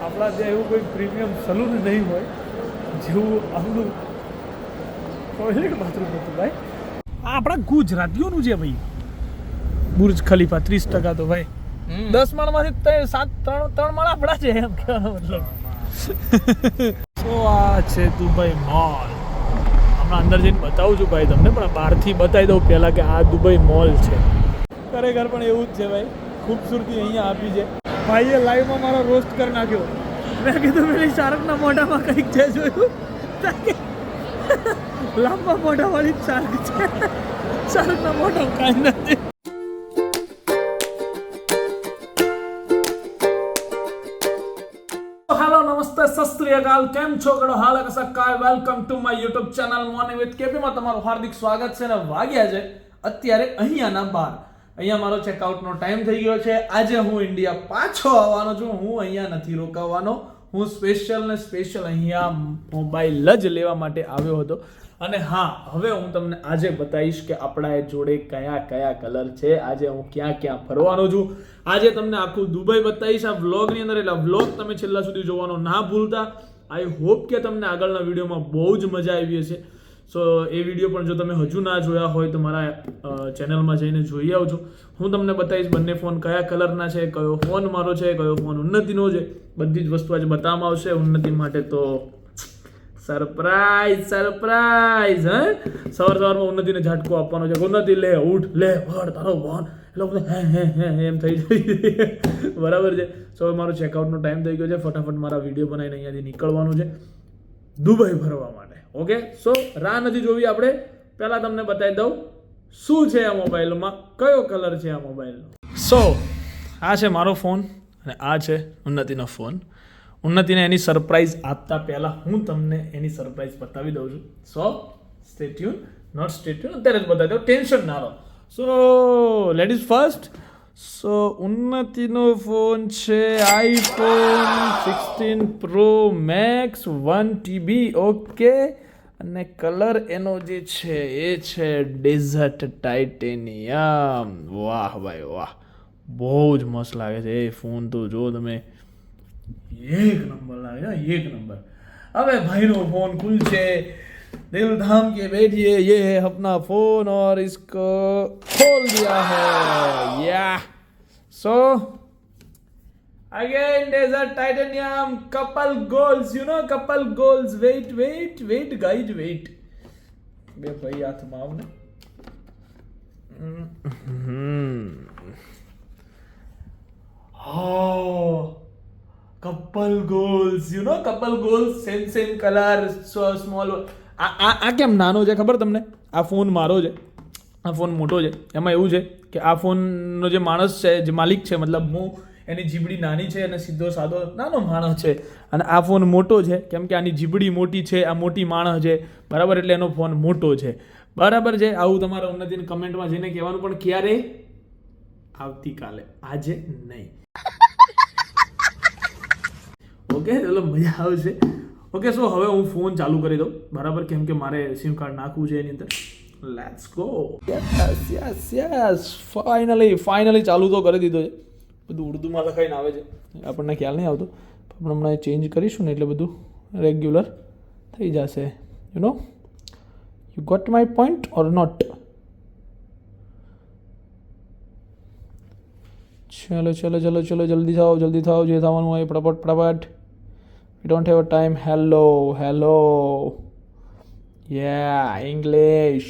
આપણા ત્યાં એવું કોઈ પ્રીમિયમ સલૂન નહીં હોય જેવું આપણું ટોયલેટ બાથરૂમ હતું ભાઈ. આ આપણા ગુજરાતીઓનું છે ભાઈ. બુર્જ ખલીફા 30% તો ભાઈ 10 માળમાંથી 3 માળ આપણા છે એમ કહેવાનો મતલબ. તો આ છે દુબઈ મોલ. હમણાં અંદર જઈને બતાવું છું ભાઈ તમને, પણ બહારથી બતાવી દઉં પહેલાં કે આ દુબઈ મોલ છે. ખરેખર પણ એવું જ છે ભાઈ, ખૂબસૂરતી અહીંયા આપી છે. ભાઈએ લાઈવમાં મારો રોસ્ટ કરી નાખ્યો. મેં કીધું પેલી શાહરુખના મોઢામાં કંઈક છે જોયું, લાંબા મોઢાવાળી જ શાહરુખ છે. શાહરુખના મોઢામાં કાંઈ નથી. હેલો નમસ્તે સત શ્રી અકાલ, કેમ છો કડો હાલ કસકાય. Welcome to my YouTube channel morning with કેપીમાં તમારું હાર્દિક સ્વાગત છે. ને વાગ્યા છે અત્યારે અહીંયાના 12. અહીંયા મારો ચેકઆઉટનો ટાઈમ થઈ ગયો છે. આજે હું ઇન્ડિયા પાછો આવવાનો છું. હું અહીંયા નથી રોકાવાનો. હું સ્પેશિયલ અહીંયા મોબાઈલ જ લેવા માટે આવ્યો હતો. અને હા, હવે હું તમને આજે બતાવીશ કે આપણા જોડે કયા કયા કલર છે. આજે હું ક્યાં ક્યાં ફરવાનો છું. આજે તમને આખું દુબઈ બતાવીશ આ વ્લોગની અંદર. એટલે વ્લોગ તમે છેલ્લા સુધી જોવાનો ના ભૂલતા. આઈ હોપ કે તમને આગળના વિડીયોમાં બહુ જ મજા આવી હશે. સો એ વિડીયો પણ જો તમે હજુ ના જોયા હોય તો મારા ચેનલમાં જઈને જોઈ આવજો. હું તમને બતાવીશ બંને ફોન કયા કલરના છે, કયો ફોન મારો છે, કયો ફોન ઉન્નતિનો છે. બધી જ વસ્તુ આજે બતાવવામાં આવશે. ઉન્નતિ માટે તો સરપ્રાઈઝ હે. સવારમાં ઉન્નતિને ઝાટકો આપવાનો છે. ઉન્નતિ લે ઉઠ લે વળ તારો ફોન. એટલે હે એમ થઈ જાય. બરાબર છે. સો મારો ચેકઆઉટનો ટાઈમ થઈ ગયો છે. ફટાફટ મારા વિડીયો બનાવીને અહીંયાથી નીકળવાનું છે દુબઈ ફરવા માટે. ઓકે, સો રાહ નથી જોવી આપણે. પહેલાં તમને બતાવી દઉં શું છે આ મોબાઈલમાં, કયો કલર છે આ મોબાઈલનો. સો આ છે મારો ફોન અને આ છે ઉન્નતિનો ફોન. ઉન્નતિને એની સરપ્રાઈઝ આપતા પહેલાં હું તમને એની સરપ્રાઈઝ બતાવી દઉં છું. So stay tune, not stay tune, અત્યારે જ બતાવી દઉં, ટેન્શન ના લો. So ladies first. સો ઉન્નતિનો ફોન છે iPhone 16 Pro Max 1TB. Okay, અને કલર એનો જે છે એ છે ડેઝર્ટ ટાઇટેનિયમ. વાહ ભાઈ વાહ, બહુ જ મસ્ત લાગે છે એ ફોન. તો જો તમે, એક નંબર લાગે, એક નંબર. હવે ભાઈનો ફોન ખુલ છે. दिल थाम के बैठिए, ये है अपना फोन और इसको खोल दिया है. या सो again desert titanium couple goals, you know, couple goals. wait guys, wait. બે ભાઈ હાથમાં આવ ને. couple goals, you know, couple goals, same color, so small. આ કેમ નાનો છે ખબર તમને? આ ફોન મારો છે, આ ફોન મોટો છે. એમાં એવું છે કે આ ફોનનો જે માણસ છે, જે માલિક છે, મતલબ હું, એની જીબડી નાની છે અને સીધો સાદો નાનો માણસ છે. અને આ ફોન મોટો છે કેમ કે આની જીબડી મોટી છે, આ મોટી માણસ છે, બરાબર, એટલે એનો ફોન મોટો છે, બરાબર છે. આવું તમારા ઉન્નતિને કમેન્ટમાં જઈને કહેવાનું, પણ ક્યારે? આવતીકાલે, આજે નહીં. ઓકે, ચલો મજા આવશે. ઓકે, સો હવે હું ફોન ચાલુ કરી દઉં, બરાબર, કેમ કે મારે સિમ કાર્ડ નાખવું છે એની અંદર. Let's go. યસ ફાઇનલી ચાલુ તો કરી દીધો છે. બધું ઉર્દુમાં લખાઈને આવે છે, આપણને ખ્યાલ નહીં આવતો, પણ હમણાં ચેન્જ કરીશું ને એટલે બધું રેગ્યુલર થઈ જશે. You know, you got my point or not? ચલો જલ્દી થાઓ, જે થવાનું હોય ફટાફટ. We don't have a time. Hello. Yeah, English.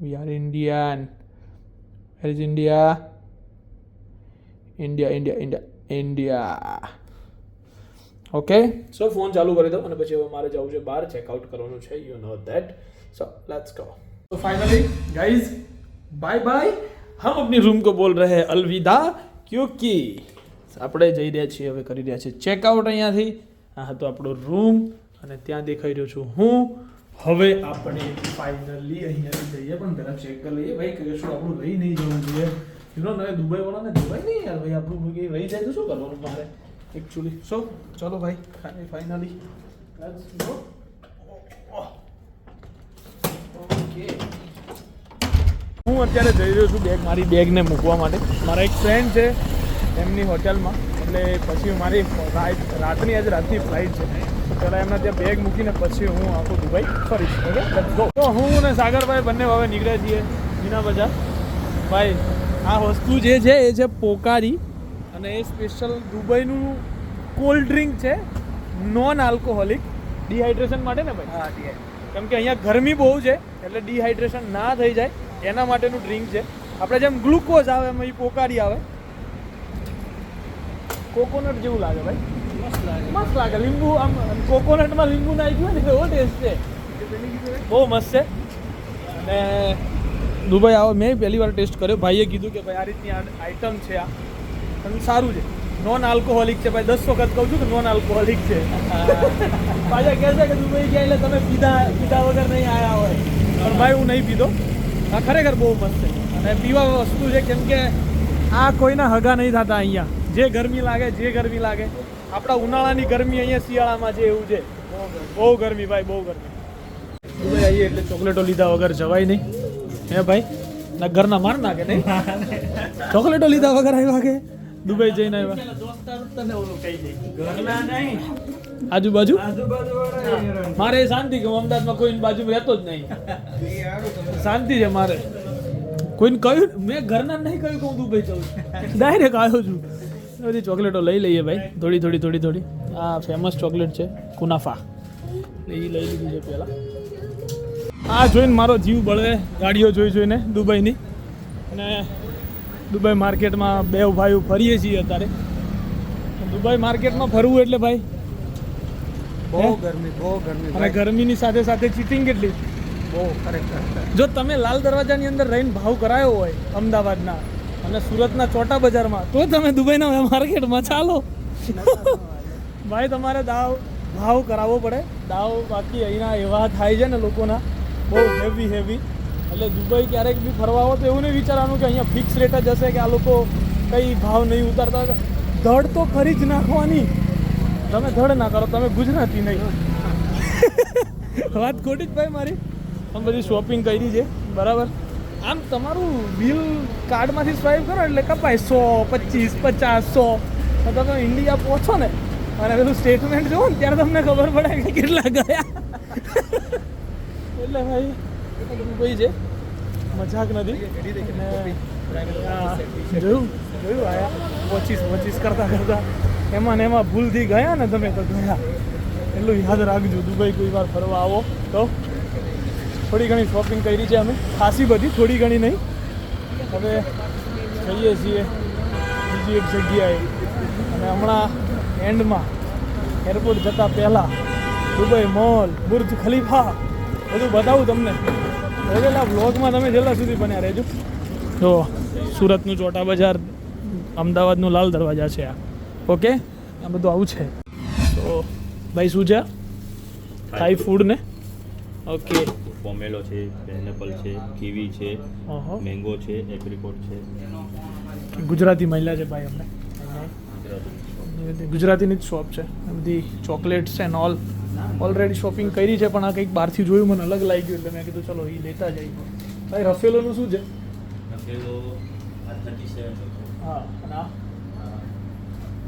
We are Indian. Where is India? India. Okay, so phone ચાલુ કરી દો અને પછી હવે મારે જવું છે બહાર, ચેકઆઉટ કરવાનું છે. You know that. So let's go. So finally guys, bye. हम अपनी रूम को बोल रहे हैं अलविदा, क्योंकि આપણે જઈ રહ્યા છીએ, હવે કરી રહ્યા છીએ ચેકઆઉટ અહીંયાથી. આ હતો આપણો રૂમ અને ત્યાં દેખાઈ રહ્યો છું હું. હવે આપણે ફાઇનલી અહીંયાથી જઈએ, પણ પહેલાં ચેક કરી લઈએ ભાઈ કશું આપણું રહી નહીં જવું જોઈએ. યુ નો, દુબઈ વાળાને જવાય નહીં યાર ભાઈ, આપણું રહી જાય તો શું કરવાનું મારે એકચ્યુઅલી. સો ચલો ભાઈ, ફાઇનલી લેટ્સ ગો. ઓકે, હું અત્યારે જઈ રહ્યો છું મારી બેગને મૂકવા માટે. મારા એક ફ્રેન્ડ છે એમની હોટલમાં, એટલે પછી મારી રાતની આજે રાતની ફ્લાઇટ છે. પહેલાં એમના ત્યાં બેગ મૂકીને પછી હું આખું દુબઈ ફરીશ. Okay let's go. તો હું અને સાગરભાઈ બંને હવે નીકળ્યા છીએ મીના બજાર. ભાઈ આ વસ્તુ જે છે એ છે પોકારી, અને એ સ્પેશિયલ દુબઈનું કોલ્ડ ડ્રિંક છે, નોન આલ્કોહોલિક, ડિહાઇડ્રેશન માટે ને ભાઈ. હા ઠીક. કેમ કે અહીંયા ગરમી બહુ છે એટલે ડિહાઇડ્રેશન ના થઈ જાય એના માટેનું ડ્રિંક છે. આપણે જેમ ગ્લુકોઝ આવે એમ એ પોકારી આવે. કોકોનટ જેવું લાગે ભાઈ, મસ્ત લાગે. લીંબુ આમ કોકોનટમાં લીંબુ નાખી ગયું ને એવો ટેસ્ટ છે, બહુ મસ્ત છે. અને દુબઈ આવો મેં પહેલી વાર ટેસ્ટ કર્યો. ભાઈએ કીધું કે ભાઈ આ રીતની આઈટમ છે, આ અને સારું છે, નોન આલ્કોહોલિક છે. ભાઈ 10 વખત કહું છું કે નોન આલ્કોહોલિક છે. પાછા કહે છે કે દુબઈ ગયા એટલે તમે પીધા વગર નહીં આવ્યા હોય, પણ ભાઈ હું નહીં પીધો. આ ખરેખર બહુ મસ્ત છે અને પીવા વસ્તુ છે. કેમ કે આ કોઈના હગા નહીં થતા અહીંયા. જે ગરમી લાગે આપણા ઉનાળાની ગરમી અહીંયા શિયાળામાં છે એવું છે. બહુ ગરમી ભાઈ, બહુ ગરમી. દુબઈ આવીએ એટલે ચોકલેટો લીધા વગર જવાય નહીં. હે ભાઈ, ના ઘરના માર નાખે નહીં. ચોકલેટો લીધા વગર આવ્યા કે દુબઈ જઈને આવ્યા આજુબાજુ. મારે શાંતિ કે હું અમદાવાદમાં કોઈની બાજુ રહેતો જ નહીં, શાંતિ છે મારે. કોઈને કહ્યું મેં ઘરના નહીં કહ્યું કે હું દુબઈ જાઉં છું, ડાયરેક્ટ આવ્યો છું. બધી ચોકલેટો લઈ લઈએ ભાઈ, થોડી. આ ફેમસ ચોકલેટ છે કુનાફા, એ લઈ લીધી છે પહેલાં. આ જોઈને મારો જીવ બળે, ગાડીઓ જોઈને દુબઈની. અને દુબઈ માર્કેટમાં બે ભાઈઓ ફરીએ છીએ અત્યારે. દુબઈ માર્કેટમાં ફરવું એટલે ભાઈ બહુ ગરમી અને ગરમીની સાથે સાથે ચીટિંગ કેટલી. બહુ ખરેખર. જો તમે લાલ દરવાજાની અંદર રહીને ભાવ કરાયો હોય અમદાવાદના અને સુરતના ચોટા બજારમાં, તો તમે દુબઈના માર્કેટમાં ચાલો ભાઈ, તમારે ભાવ કરાવવો પડે. બાકી અહીંના એવા થાય છે ને લોકોના, બહુ હેવી. એટલે દુબઈ ક્યારેક બી ફરવા આવો તો એવું નહીં વિચારવાનું કે અહીંયા ફિક્સ રેટ જ હશે, કે આ લોકો કંઈ ભાવ નહીં ઉતારતા. ધડ તો ખરી જ નાખવાની. તમે ધડ ના કરો, તમે ગુજરાતી નહીં. વાત ખોટી જ ભાઈ મારી. આમ બધી શોપિંગ કરી છે બરાબર. આમ તમારું બિલ કાર્ડમાંથી સ્વાઈપ કરો એટલે કપાય 100, 25, 50, 100. તમે ઇન્ડિયા પહોંચો ને અને પેલું સ્ટેટમેન્ટ જોવો ને ત્યારે તમને ખબર પડે કે કેટલા ગયા. એટલે ભાઈ દુબઈ છે, મજાક નથી. જોયું આયા 25 કરતા એમાં ભૂલથી ગયા ને તમે તો ગયા. એટલું યાદ રાખજો, દુબઈ કોઈ વાર ફરવા આવો તો. થોડી ઘણી શોપિંગ કરી છે અમે, ખાસી બધી, થોડી ઘણી નહીં. હવે જઈએ છીએ બીજી એક જગ્યાએ. અને હમણાં એન્ડમાં એરપોર્ટ જતાં પહેલાં દુબઈ મોલ, બુર્જ ખલીફા બધું બતાવું તમને. ઓકેલા વ્લોગમાં તમે છેલ્લા સુધી બન્યા રહેજો. જો સુરતનું ચોટા બજાર, અમદાવાદનું લાલ દરવાજા છે આ. ઓકે, આ બધું આવું છે. તો ભાઈ શું છે થાઈ ફૂડ ને? ઓકે, પોમેલો છે, પાઇનેપલ છે, કીવી છે, મેંગો છે, એપ્રિકોટ છે. ગુજરાતી મહિલા છે ભાઈ. અમને ગુજરાતીની જ શોપ છે, બધી ચોકલેટ્સ એન્ડ ઓલરેડી શોપિંગ કરી છે. પણ આ કંઈક બહારથી જોયું, મને અલગ લાગી ગયું એટલે મેં કીધું ચલો એ લેતા જઈએ. ભાઈ રફેલોનું શું છે? રફેલો 37. હા, અને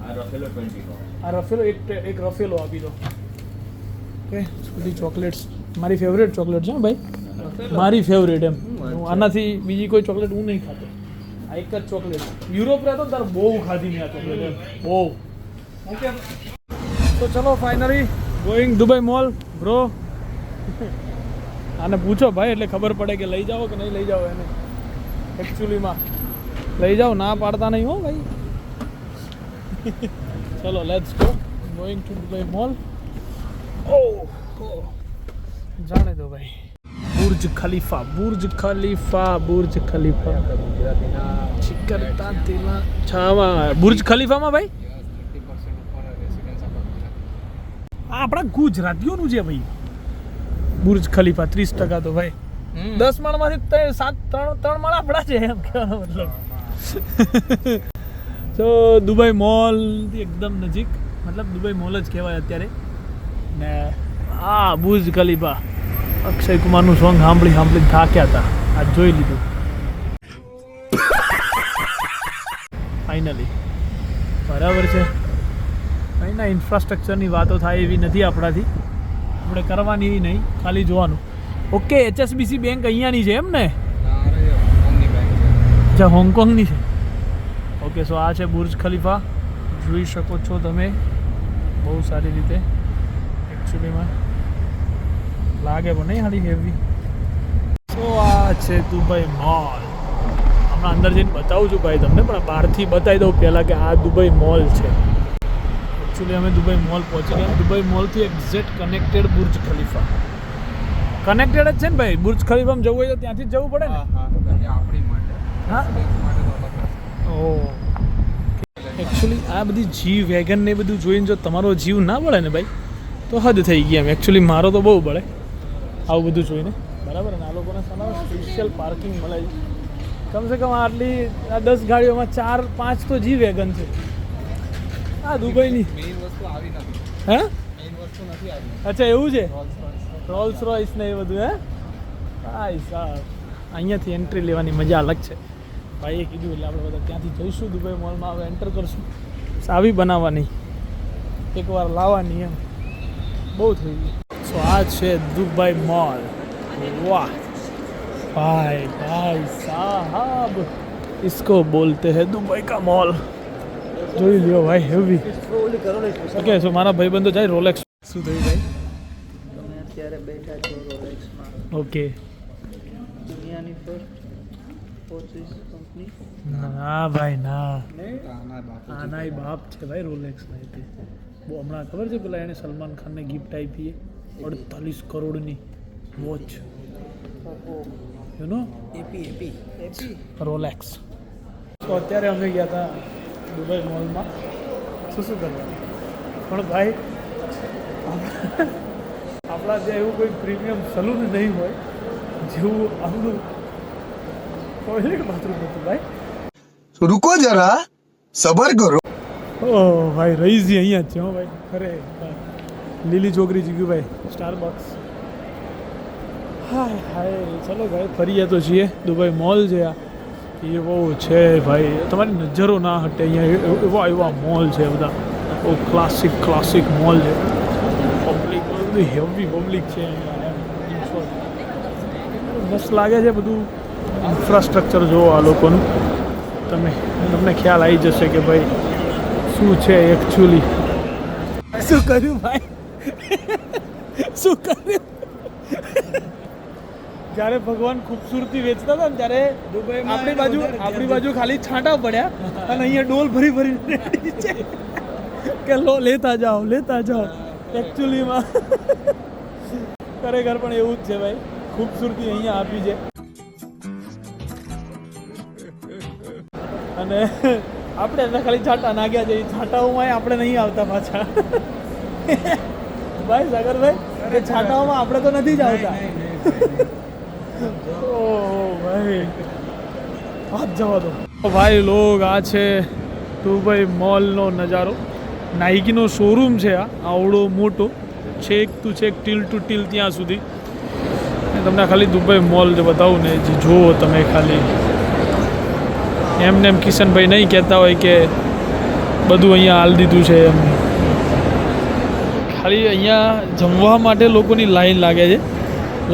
આ રફેલો 20. આ રફેલો એક રફેલો આપી દો. ઓકે, બધી ચોકલેટ્સ મારી ફેવરેટ ચોકલેટ છે ભાઈ, મારી ફેવરેટ એમ. હું આનાથી બીજી કોઈ ચોકલેટ હું નહીં ખાતો, આ એક જ ચોકલેટ. યુરોપ રહેતો ને તારે બહુ ખાધી મેં આ ચોકલેટ, એમ બહુ. ઓકે, તો ચલો finally going Dubai mall bro. આને પૂછો ભાઈ એટલે ખબર પડે કે લઈ જાઓ કે નહીં લઈ જાઓ. એને એકચ્યુઅલીમાં લઈ જાઓ, ના પાડતા નહીં હો ભાઈ. ચલો let's go, going to Dubai mall. Oh, જાણે દો ભાઈ. Burj Khalifa ચિકરતા તેલા છાવા. બુર્જ ખલીફામાં ભાઈ આ આપણા ગુજરાતીઓનું છે ભાઈ. બુર્જ ખલીફા 30% તો ભાઈ 10 માળમાંથી 3 માળ આપણા છે એમ કહેવાનો મતલબ. તો દુબઈ મોલ એકદમ નજીક, મતલબ દુબઈ મોલ જ કહેવાય અત્યારે. ને આ બુર્જ ખલીફા અક્ષય કુમારનું સોંગ સાંભળી થાક્યા હતા, આજ જોઈ લીધું ફાઇનલી. બરાબર છે. અહીંના ઇન્ફ્રાસ્ટ્રક્ચરની વાતો થાય એવી નથી આપણાથી, આપણે કરવાની નહીં, ખાલી જોવાનું. ઓકે, HSBC બેંક અહીંયાની છે એમ ને? અચ્છા, હોંગકોંગની છે. ઓકે, સો આ છે બુર્જ ખલીફા, જોઈ શકો છો તમે બહુ સારી રીતે. એકચ્યુઅલીમાં લાગે પણ નહીં હાલી હેવી. સો આ છે દુબઈ મોલ. હમણાં અંદર જઈને બતાવું છું ભાઈ તમને, પણ બહારથી બતાવી દઉં પહેલાં કે આ દુબઈ મોલ છે. એકચ્યુઅલી અમે દુબઈ મોલ પહોંચી ગયા. દુબઈ મોલથી exact connected Burj Khalifa. Connected જ છે ને ભાઈ? બુર્જ ખલીફામાં જવું હોય તો ત્યાંથી જ જવું પડે ને? હા. ઓ, એકચ્યુઅલી આ બધી જી વેગન ને બધું જોઈને જો તમારો જીવ ના બળે ને ભાઈ તો હદ થઈ ગઈ એમ. એકચ્યુઅલી મારો તો બહુ બળે આવું બધું જોઈને, બરાબર. અને આ લોકોને સામે સ્પેશિયલ પાર્કિંગ મળે છે. કમસે કમ આટલી આ 10 ગાડીઓમાં 4-5 તો જી વેગન છે. આ દુબઈની હે? અચ્છા, એવું છે? રોલ્સ રોયસ ને એ બધું હે? ભાઈ સાહેબ, અહીંયાથી એન્ટ્રી લેવાની મજા અલગ છે. ભાઈએ કીધું એટલે આપણે બધા ત્યાંથી જઈશું દુબઈ મોલમાં. હવે એન્ટર કરશું. સાવી બનાવવાની, એકવાર લાવવાની એમ. બહુ થઈ ગયું. સો આ છે દુબઈ મોલ. વાહ ભાઈ, ભાઈ સાहब, इसको बोलते हैं दुबई का मॉल. જોઈ લ્યો ભાઈ, હેવી. ઓકે, સો મારા ભાઈબંધો જાય રોલેક્સ. શું થયું ભાઈ? તમે અત્યારે બેઠા છો રોલેક્સમાં. ઓકે. દુનિયાની ફર્સ્ટ વોચિસ કંપની. ના ભાઈ ના, આના આનાય બાપ છે ભાઈ રોલેક્સ ના. તે બહુ હમણાં ખબર છે પેલા એને સલમાન ખાનને ગિફ્ટ આપી 48 કરોડની watch, you know, AP Rolex. તો અત્યારે અમે ગયા હતા દુબઈ મોલમાં શું કરવા, પણ ભાઈ આપણા ત્યાં એવું કોઈ પ્રીમિયમ સલૂન નહીં હોય જેવું આપણું ટોયલેટ બાથરૂમ હતું ભાઈ. रुको जरा सबर करो. ઓહ ભાઈ, રહીજી અહીંયા જ છે હો ભાઈ. ખરે લીલી ચોકરી જીગ્યું ભાઈ, સ્ટારબક્સ. હાય હાય, ચલો ભાઈ ફરીએ તો છીએ. દુબઈ મોલ છે આ, એવો છે ભાઈ, તમારી નજરો ના હટે. અહીંયા એવા એવા મોલ છે બધા, બહુ ક્લાસિક મોલ છે. પબ્લિક બધી હેવી પબ્લિક છે અહીંયા. મસ્ત લાગે છે બધું. ઇન્ફ્રાસ્ટ્રક્ચર જોવો આ લોકોનું, તમને ખ્યાલ આવી જશે કે ભાઈ શું છે એકચ્યુઅલી. શું કર્યું ભાઈ? શું કર્યું? જ્યારે ભગવાન ખૂબસૂરતી વેચતા હતા ને ત્યારે આપણી બાજુ ખાલી છાંટા પડ્યા અને અહીંયા ડોલ ભરી રેડી છે કે લો, લેતા જાઓ. એકચ્યુઅલીમાં ખરેખર પણ એવું જ છે ભાઈ, ખૂબસૂરતી અહીંયા આપી છે. અને આપણે એમને ખાલી છાંટા નાખ્યા છે. એ છાંટાઓમાં આપણે નહીં આવતા પાછા ભાઈ સાગરભાઈ, એ છાંટાઓમાં આપણે તો નથી જ આવતા. ઓહ ભાઈ, હાથ જવા દો ભાઈ. લોગ આ છે દુબઈ મોલનો નજારો. નાઇકીનો શોરૂમ છે આ, આવડો મોટો, છેક ટીલ ટુ ટીલ ત્યાં સુધી. તમને ખાલી દુબઈ મોલ જે બતાવું ને, જે જુઓ તમે ખાલી. એમને એમ કિશનભાઈ નહીં કહેતા હોય કે બધું અહીંયા હાલ દીધું છે એમ. ખાલી અહીંયા જમવા માટે લોકોની લાઈન લાગે છે.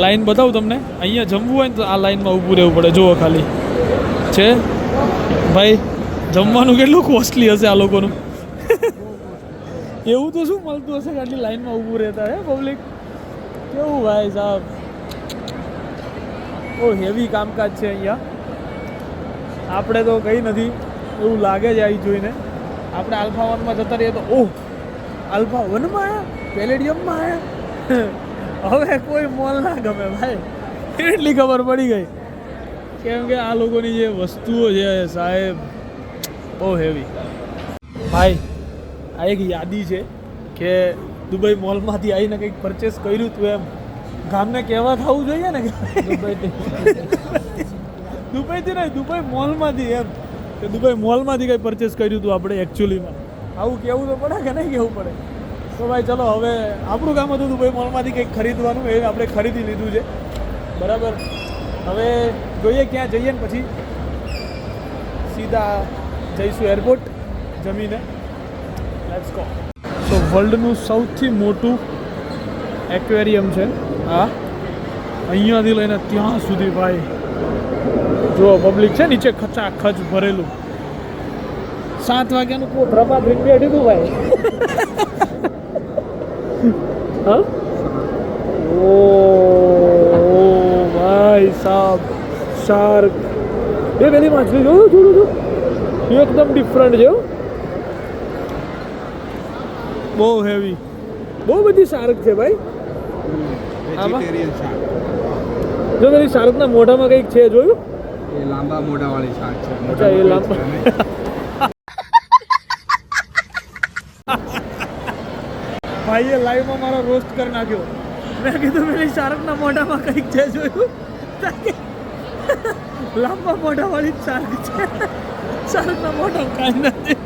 લાઈન બતાવું તમને. અહીંયા જમવું હોય ને તો આ લાઈનમાં ઊભું રહેવું પડે. જુઓ ખાલી છે ભાઈ. જમવાનું કેટલું કોસ્ટલી હશે આ લોકોનું. એવું તો શું મળતું હશે કે આટલી લાઈનમાં ઊભું રહેતા હે પબ્લિક. કેવું ભાઈ સાહેબ, બહુ હેવી કામકાજ છે અહીંયા. આપણે તો કંઈ નથી એવું લાગે છે અહીં જોઈને. આપણે આલ્ફા 1માં જતા રહીએ તો ઓહ, આલ્ફા 1માં આવ્યા, પેલેડિયમમાં આવ્યા. હવે કોઈ મોલ ના ગમે ભાઈ, એટલી ખબર પડી ગઈ. કેમ કે આ લોકોની જે વસ્તુઓ છે સાહેબ, બહુ હેવી. ભાઈ આ એક યાદી છે કે દુબઈ મોલમાંથી આવીને કંઈક પરચેસ કર્યું હતું એમ ગામને કહેવા થવું જોઈએ ને કે દુબઈથી નહીં, દુબઈ મોલમાંથી એમ કે દુબઈ મોલમાંથી કંઈ પરચેસ કર્યું હતું આપણે એકચ્યુઅલીમાં. આવું કહેવું તો પડે કે નહીં કહેવું પડે? તો ભાઈ ચલો, હવે આપણું કામ હતું દુબઈ મોલમાંથી કંઈક ખરીદવાનું, એ આપણે ખરીદી લીધું છે બરાબર. હવે જોઈએ ક્યાં જઈએ ને પછી સીધા જઈશું એરપોર્ટ જમીને. Let's go. સો વર્લ્ડનું સૌથી મોટું એક્વેરિયમ છે આ. અહીંયાથી લઈને ત્યાં સુધી ભાઈ જો પબ્લિક છે નીચે ખચાખચ ભરેલું. 7 વાગ્યાનું પ્રભાત રીત બેઠી હતું ભાઈ. હા ઓ ભાઈ સાહેબ શાર્ક એ પેલી માછલી જો થોડું જો એકદમ ડિફરન્ટ છે. બહુ હેવી બહુ બધી શાર્ક છે ભાઈ. વેજીટેરિયન શાક જો પેલી શાર્કના મોઢામાં કંઈક છે જોયું. એ લાંબા મોઢાવાળી શાક છે. અચ્છા એ લાંબા ભાઈએ લાઈવમાં મારો રોસ્ટ કરી નાખ્યો. મેં કીધું પેલી શાર્કના મોઢામાં કંઈક છે જોયું. લાંબા મોઢાવાળી જ શાર્ક છે. શાર્કના મોઢામાં કાંઈ નથી.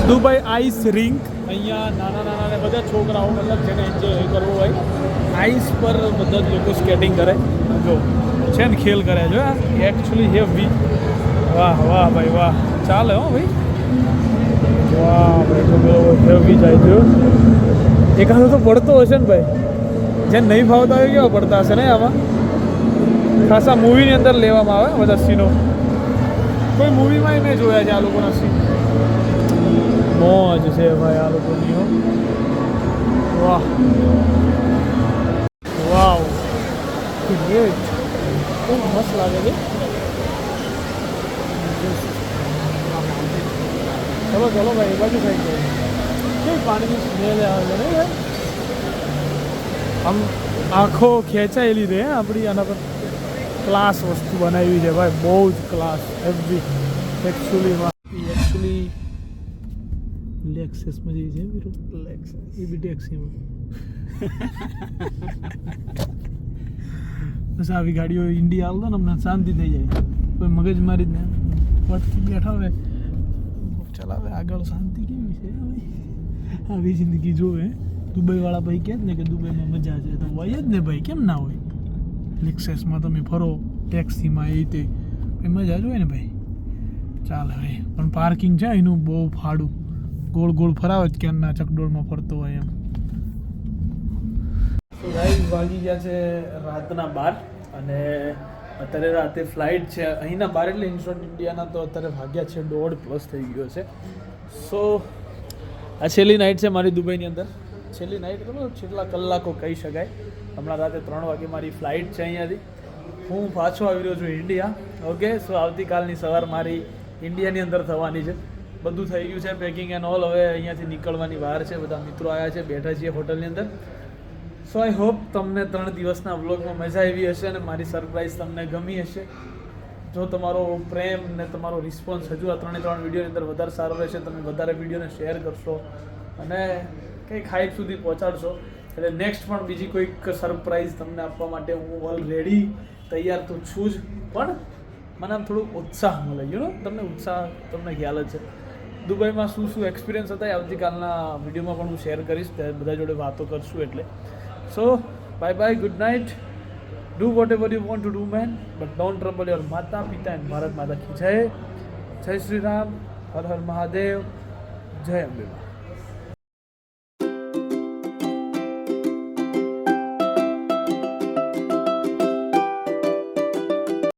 Dubai ice rink. અહીંયા નાના નાના ને બધા છોકરાઓ મતલબ જેને એન્જોય કરવું હોય આઈસ પર બધા જ લોકો સ્કેટિંગ કરે. જો છે ને ખેલ કરે જો એકચ્યુઅલી હેવી. વાહ વાહ ભાઈ વાહ ચાલે હો ભાઈ. વાહ ભાઈ તો હેવી જાય છે. એકાદો તો પડતો હશે ને ભાઈ. જે નહીં ફાવતા હોય કેવા પડતા હશે ને આમાં. ખાસા મૂવીની અંદર લેવામાં આવે બધા સીનો. કોઈ મૂવીમાં મેં જોયા છે આ લોકોના સીન. મોજ છે ભાઈ આ લોકોની. વાહ વાવ ગ્રેટ. ખૂબ મસ્ત લાગે છે. ચલો ચલો ભાઈ એ બાજુ થઈ ગયો. કેવી પાણીની સ્મેલ આવે છે ને. આમ આંખો ખેંચાયેલી રહે આપણી આના પર. ક્લાસ વસ્તુ બનાવી છે ભાઈ બહુ જ ક્લાસ હેવી એકચ્યુઅલી લેક્સસમાં જઈ છે એ બી ટેક્સીમાં. બસ આવી ગાડીઓ ઇન્ડિયા આવતો ને અમને શાંતિ થઈ જાય. કોઈ મગજમારી જ ને પટથી બેઠા હોય ચલાવે આગળ શાંતિ કેવી છે આવી જિંદગી જોવે. દુબઈવાળા ભાઈ કહે જ ને કે દુબઈમાં મજા છે તો હોય જ ને ભાઈ. કેમ ના હોય. લેક્સસમાં તમે ફરો ટેક્સીમાં એ રીતે મજા જ હોય ને ભાઈ. ચાલે ભાઈ પણ પાર્કિંગ છે એનું બહુ ફાડું. ગોળ ગોળ ફરાવે જ ક્યાંના ચકડોળમાં ફરતો હોય એમ. તો ગાઈસ વાગી ગયા છે રાતના 12 અને અત્યારે રાતે ફ્લાઇટ છે અહીંના 12 એટલે ઇન્સ્ટોન્ટ ઇન્ડિયાના તો અત્યારે વાગ્યા છે 1:30+ થઈ ગયો છે. સો આ છેલ્લી નાઇટ છે મારી દુબઈની અંદર. છેલ્લી નાઇટ એટલે છેલ્લા કલાકો કહી શકાય. હમણાં રાતે 3 વાગે મારી ફ્લાઇટ છે અહીંયાથી. હું પાછો આવી રહ્યો છું ઇન્ડિયા. ઓકે સો આવતીકાલની સવાર મારી ઇન્ડિયાની અંદર થવાની છે. બધું થઈ ગયું છે પેકિંગ એન્ડ ઓલ. હવે અહીંયાથી નીકળવાની વાર છે. બધા મિત્રો આવ્યા છે બેઠા છીએ હોટલની અંદર. સો આઈ હોપ તમને 3 દિવસના વ્લોગમાં મજા આવી હશે અને મારી સરપ્રાઈઝ તમને ગમી હશે. જો તમારો પ્રેમ ને તમારો રિસ્પોન્સ હજુ આ 3 વિડીયોની અંદર વધારે સારો રહેશે તમે વધારે વિડીયોને શેર કરશો અને કંઈક હાઈટ સુધી પહોંચાડશો એટલે નેક્સ્ટ પણ બીજી કોઈક સરપ્રાઈઝ તમને આપવા માટે હું ઓલરેડી તૈયાર તો છું જ. પણ મને આમ થોડું ઉત્સાહ મળે તમને ઉત્સાહ તમને ખ્યાલ જ છે. દુબઈમાં શું શું એક્સપિરિયન્સ હતા એ આવતીકાલના વિડીયોમાં પણ હું શેર કરીશ. બધા જોડે વાતો કરશું એટલે. So bye bye good night. Do whatever you want to do man but don't trouble your mata pita and Bharat માતા કી જય. જય શ્રી રામ. હર હર મહાદેવ. જય અંબે.